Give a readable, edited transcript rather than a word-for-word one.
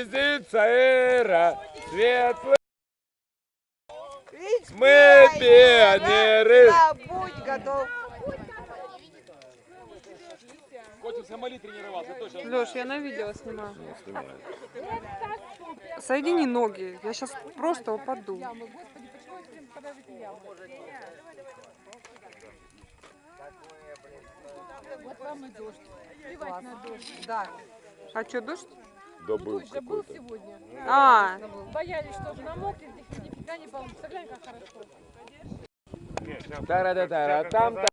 близится эра светлая. Мы пионеры. Да, будь готов. Котик в Сомали тренировался, точно. Леш, я на видео снимаю. Соедини ноги, я сейчас просто упаду. Вот вам и дождь. Плевать на дождь. Да. А что, дождь? Да был Дождь же был какой-то. сегодня. А, Боялись, что намокнет, нифига не получится. Глянь, как хорошо. Тара-да-тара, там-та.